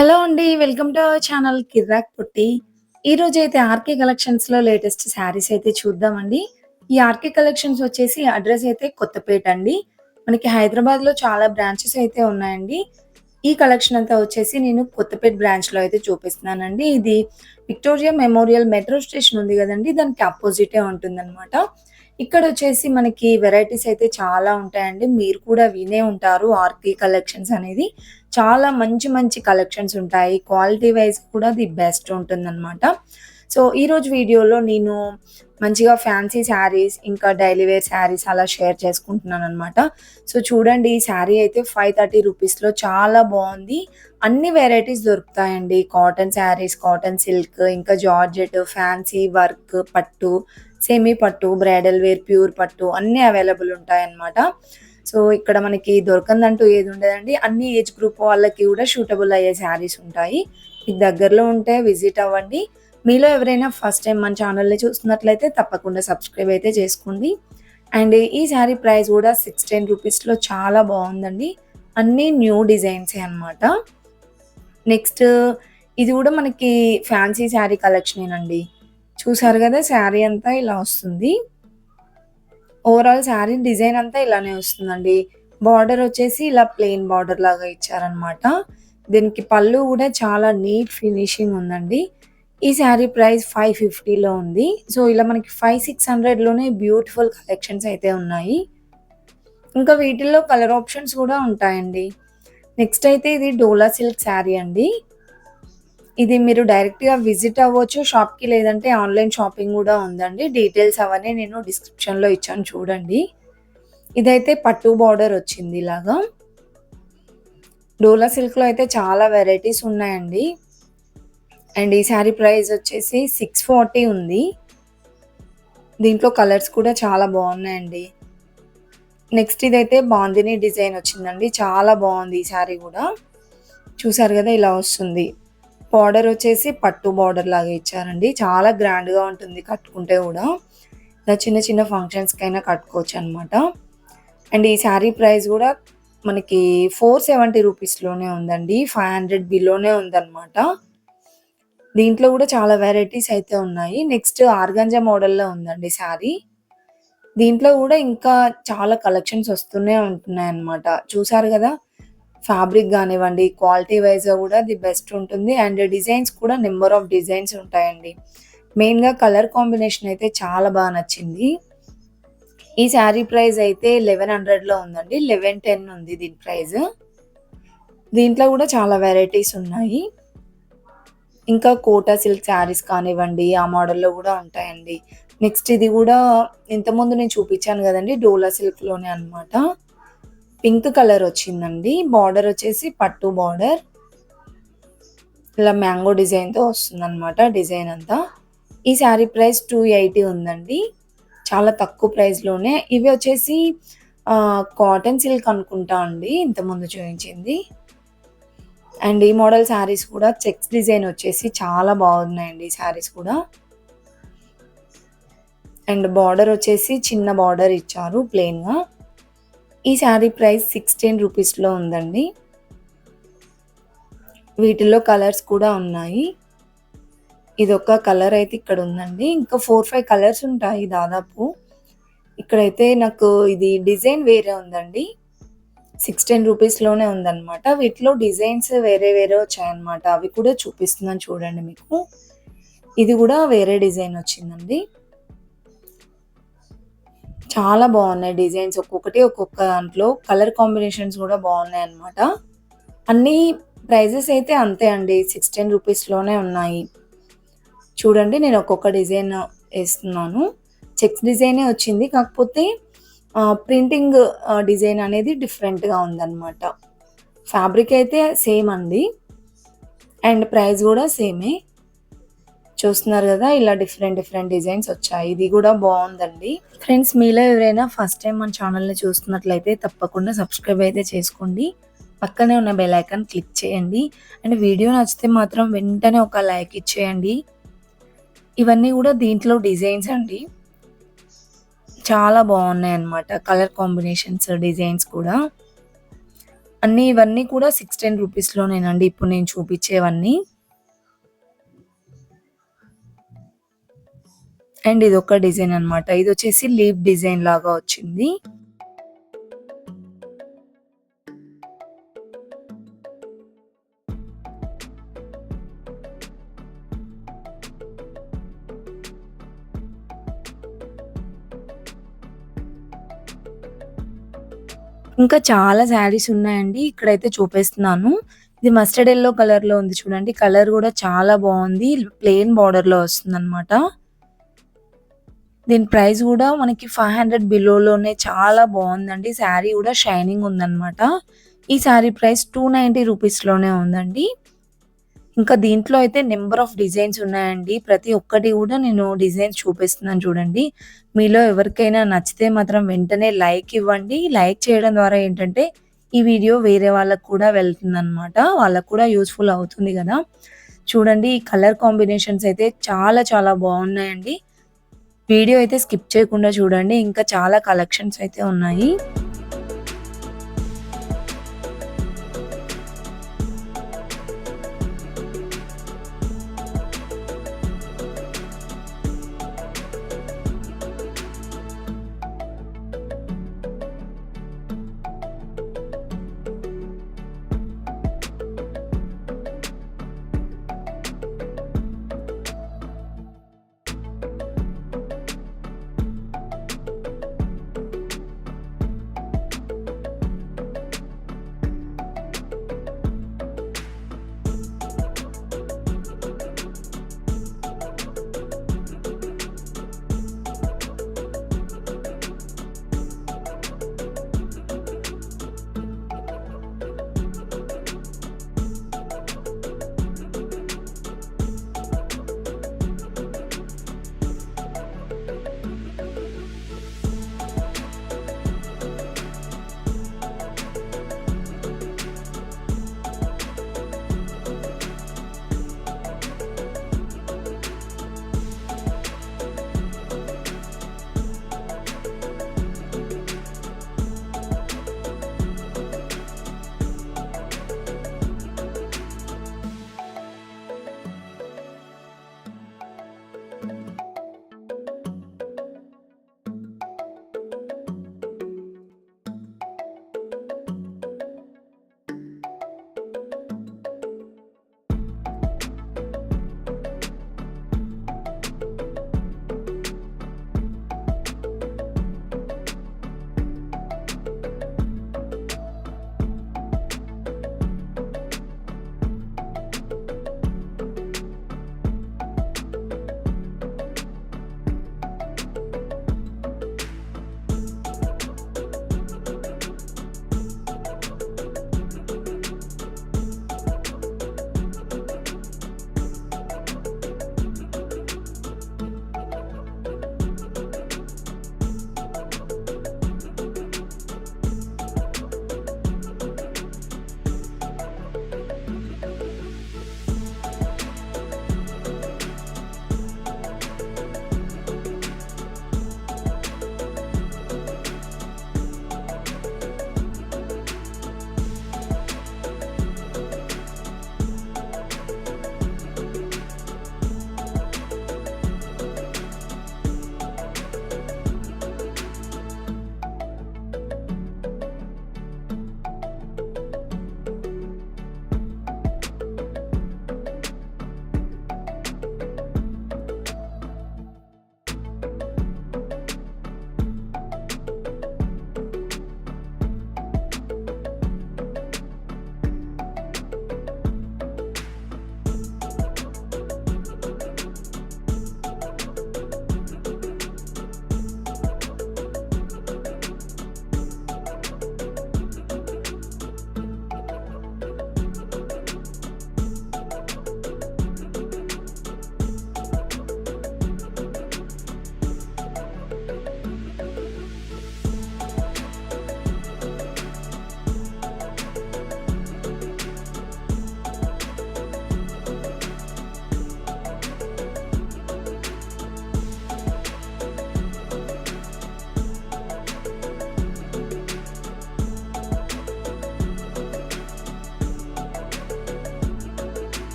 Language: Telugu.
హలో అండి. వెల్కమ్ టు అవర్ ఛానల్ కిర్రాక్ పొట్టి. ఈరోజైతే ఆర్‌కే కలెక్షన్స్‌లో లేటెస్ట్ శారీస్ అయితే చూద్దామండి. ఈ ఆర్‌కే కలెక్షన్స్ వచ్చేసి అడ్రెస్ అయితే కొత్తపేట అండి. మనకి హైదరాబాద్‌లో చాలా బ్రాంచెస్ అయితే ఉన్నాయండి. ఈ కలెక్షన్ అంతా వచ్చేసి నేను కొత్తపేట బ్రాంచ్‌లో అయితే చూపిస్తున్నానండి. ఇది విక్టోరియా మెమోరియల్ మెట్రో స్టేషన్ ఉంది గదండీ! దానికి అపోజిటే ఉంటుందనమాట. ఇక్కడొచ్చేసి మనకి వెరైటీస్ అయితే చాలా ఉంటాయండి. మీరు కూడా వినే ఉంటారు ఆర్‌కే కలెక్షన్స్ అనేది. చాలా మంచి మంచి కలెక్షన్స్ ఉంటాయి. క్వాలిటీ వైస్ కూడా ది బెస్ట్ ఉంటుందనమాట. సో, ఈరోజు వీడియోలో నేను మంచిగా ఫ్యాన్సీ శారీస్, ఇంకా డైలీ వేర్ శారీస్ అలా షేర్ చేసుకుంటున్నాననమాట. సో, చూడండి ఈ శారీ అయితే 530 రూపీస్‌లో చాలా బావుంది. అన్ని వెరైటీస్ దొరుకుతాయండి. కాటన్ శారీస్, కాటన్ సిల్క్, ఇంకా జార్జెట్, ఫ్యాన్సీ, వర్క్, పట్టు, సెమీ పట్టు, బ్రైడల్ వేర్, ప్యూర్ పట్టు అన్నీ అవైలబుల్ ఉంటాయన్నమాట. సో, ఇక్కడ మనకి దొరకందంటూ ఏది ఉండదండి. అన్ని ఏజ్ గ్రూప్ వాళ్ళకి కూడా సూటబుల్ అయ్యే శారీస్ ఉంటాయి. మీకు దగ్గరలో ఉంటే విజిట్ అవ్వండి. మీలో ఎవరైనా ఫస్ట్ టైమ్ మన ఛానల్‌ని చూస్తున్నట్లయితే తప్పకుండా సబ్స్క్రైబ్ అయితే చేసుకోండి. అండ్ ఈ శారీ ప్రైస్ కూడా 610 రూపీస్‌లో చాలా బావుందండి. అన్నీ న్యూ డిజైన్సే అన్నమాట. నెక్స్ట్ ఇది కూడా మనకి ఫ్యాన్సీ శారీ కలెక్షనేనండి. చూసారు గదా! శారీ అంతా ఇలా వస్తుంది. ఓవరాల్ శారీ డిజైన్ అంతా ఇలానే వస్తుందండి. బార్డర్ వచ్చేసి ఇలా ప్లెయిన్ బార్డర్ లాగా ఇచ్చారనమాట. దీనికి పళ్ళు గూడా చాలా నీట్ ఫినిషింగ్ ఉందండి. ఈ శారీ ప్రైస్ 550లో ఉంది. సో, ఇలా మనకి 600లోనే బ్యూటిఫుల్ కలెక్షన్స్ అయితే ఉన్నాయి. ఇంకా వీటిల్లో కలర్ ఆప్షన్స్ గూడా ఉంటాయండి. నెక్స్ట్ అయితే ఇది డోలా సిల్క్ శారీ అండి. ఇది మీరు డైరెక్ట్‌గా విజిట్ అవ్వచ్చు షాప్‌కి. లేదంటే ఆన్‌లైన్ షాపింగ్ గూడా ఉందండి. డీటెయిల్స్ అవన్నీ నేను డిస్క్రిప్షన్‌లో ఇచ్చాను చూడండి. ఇదైతే పట్టు బార్డర్ వచ్చింది ఇలాగా. డోలా సిల్క్‌లో అయితే చాలా వెరైటీస్ ఉన్నాయండి. అండ్ ఈ శారీ ప్రైస్ వచ్చేసి 640 ఉంది. దీంట్లో కలర్స్ కూడా చాలా బాగున్నాయండి. నెక్స్ట్ ఇదైతే బాందిని డిజైన్ వచ్చిందండి. చాలా బాగుంది ఈ శారీ గూడా. చూసారు గదా! ఇలా వస్తుంది. బార్డర్ వచ్చేసి పట్టు బార్డర్ లాగా ఇచ్చారండి. చాలా గ్రాండ్‌గా ఉంటుంది కట్టుకుంటే గూడా. ఇలా చిన్న చిన్న ఫంక్షన్స్‌కైనా కట్టుకోవచ్చనమాట. అండ్ ఈ శారీ ప్రైస్ గూడా మనకి 470 రూపీస్‌లోనే ఉందండి. 500 బిలోనే ఉందనమాట. దీంట్లో గూడా చాలా వెరైటీస్ అయితే ఉన్నాయి. నెక్స్ట్ ఆర్గాంజా మోడల్‌లో ఉందండి శారీ. దీంట్లో గూడా ఇంకా చాలా కలెక్షన్స్ వస్తూనే ఉంటున్నాయన్నమాట. చూసారు గదా! ఫ్యాబ్రిక్ గానివ్వండి, క్వాలిటీ వైస్‌గా గూడా ది బెస్ట్ ఉంటుంది. అండ్ డిజైన్స్ కూడా నంబర్ ఆఫ్ డిజైన్స్ ఉంటాయండి. మెయిన్‌గా కలర్ కాంబినేషన్ అయితే చాలా బా నచ్చింది. ఈ శారీ ప్రైస్ అయితే 1100లో ఉందండి. 1110 ఉంది దీని ప్రైస్. దీంట్లో గూడా చాలా వెరైటీస్ ఉన్నాయి. ఇంకా కోటా సిల్క్ శారీస్ కానివ్వండి, ఆ మోడల్‌లో గూడా ఉంటాయండి. నెక్స్ట్ ఇది గూడా ఇంతకుముందు నేను చూపించాను గదండీ! డోలా సిల్క్‌లోనే అన్నమాట. పింక్ కలర్ వచ్చిందండి. బార్డర్ వచ్చేసి పట్టు బార్డర్. ఇలా మ్యాంగో డిజైన్‌తో వస్తుందన్నమాట డిజైన్ అంతా. ఈ శారీ ప్రైస్ 280 ఉందండి. చాలా తక్కువ ప్రైస్‌లోనే. ఇవి వచ్చేసి కాటన్ సిల్క్ అనుకుంటా అండి ఇంతకుముందు చూయించింది. అండ్ ఈ మోడల్ శారీస్ కూడా చెక్స్ డిజైన్ వచ్చేసి చాలా బాగున్నాయండి ఈ శారీస్ కూడా. అండ్ బార్డర్ వచ్చేసి చిన్న బార్డర్ ఇచ్చారు ప్లెయిన్‌గా. ఈ శారీ ప్రైస్ 610 రూపీస్‌లో ఉందండి. వీటిల్లో కలర్స్ కూడా ఉన్నాయి. ఇదొక కలర్ అయితే ఇక్కడ ఉందండి. ఇంకా 4, 5 కలర్స్ ఉంటాయి దాదాపు. ఇక్కడైతే నాకు ఇది డిజైన్ వేరే ఉందండి. 610 రూపీస్‌లోనే ఉందన్నమాట. వీటిలో డిజైన్స్ వేరే వేరే వచ్చాయన్నమాట. అవి కూడా చూపిస్తున్నాను చూడండి మీకు. ఇది గూడా వేరే డిజైన్ వచ్చిందండి. చాలా బాగున్నాయి డిజైన్స్. ఒక్కొక్కటి ఒక్కొక్క దాంట్లో కలర్ కాంబినేషన్స్ గూడా బాగున్నాయన్నమాట. అన్నీ ప్రైజెస్ అయితే అంతే అండి. 610 రూపీస్‌లోనే ఉన్నాయి. చూడండి నేను ఒక్కొక్క డిజైన్ ఏస్తున్నాను. చెక్స్ డిజైనే వచ్చింది. కాకపోతే ప్రింటింగ్ డిజైన్ అనేది డిఫరెంట్‌గా ఉందన్నమాట. ఫ్యాబ్రిక్ అయితే సేమ్ అండి. అండ్ ప్రైస్ గూడా సేమే. చూస్తున్నారు గదా! ఇలా డిఫరెంట్ డిఫరెంట్ డిజైన్స్ వచ్చాయి. ఇది గూడా బావుందండి. ఫ్రెండ్స్ మీలో ఎవరైనా ఫస్ట్ టైమ్ మన ఛానల్‌ని చూస్తున్నట్లయితే తప్పకుండా సబ్స్క్రైబ్ అయితే చేసుకోండి. పక్కనే ఉన్న బెల్ ఐకాన్ క్లిక్ చేయండి. అండ్ వీడియో నచ్చితే మాత్రం వెంటనే ఒక లైక్ ఇచ్చేయండి. ఇవన్నీ గూడా దీంట్లో డిజైన్స్ అండి. చాలా బావున్నాయన్నమాట. కలర్ కాంబినేషన్స్, డిజైన్స్ కూడా. ఇవన్నీ కూడా 610 రూపీస్‌లోనేనండి ఇప్పుడు నేను చూపించేవన్నీ. అండ్ ఇదొక డిజైన్ అన్నమాట. ఇదొచ్చేసి లీఫ్ డిజైన్ లాగా వచ్చింది. ఇంకా చాలా శారీస్ ఉన్నాయండి. ఇక్కడైతే చూపిస్తున్నాను. ఇది మస్టర్డ్ యెల్లో కలర్‌లో ఉంది చూడండి. కలర్ గూడా చాలా బావుంది. ప్లెయిన్ బోర్డర్‌లో వస్తుందన్నమాట. దీని ప్రైస్ గూడా మనకి 500 బిలోలోనే చాలా బావుందండి. శారీ గూడా షైనింగ్ ఉందన్నమాట. ఈ శారీ ప్రైస్ 290 రూపీస్‌లోనే ఉందండి. ఇంకా దీంట్లో అయితే నంబర్ ఆఫ్ డిజైన్స్ ఉన్నాయండి. ప్రతి ఒక్కటి గూడా నేను డిజైన్స్ చూపిస్తున్నాను చూడండి. మీలో ఎవరికైనా నచ్చితే మాత్రం వెంటనే లైక్ ఇవ్వండి. లైక్ చేయడం ద్వారా ఏంటంటే, ఈ వీడియో వేరే వాళ్ళకి కూడా వెళ్తుందనమాట. వాళ్ళకి కూడా యూజ్‌ఫుల్ అవుతుంది గదా! చూడండి ఈ కలర్ కాంబినేషన్స్ అయితే చాలా చాలా బావున్నాయండి. వీడియో అయితే స్కిప్ చేయకుండా చూడండి. ఇంకా చాలా కలెక్షన్స్ అయితే ఉన్నాయి.